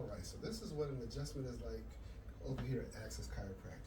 All right, so this is what an adjustment is like over here at Access Chiropractic.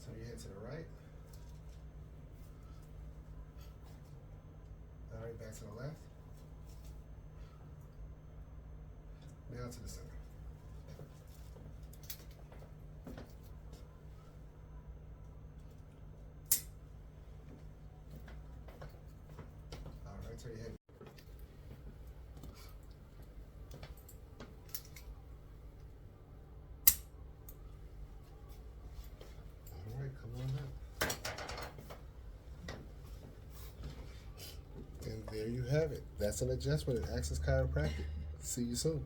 Turn your head to the right. All right, back to the left. Now to the center. All right, turn your head. All right, come on up. And there you have it. That's an adjustment at Access Chiropractic. See you soon.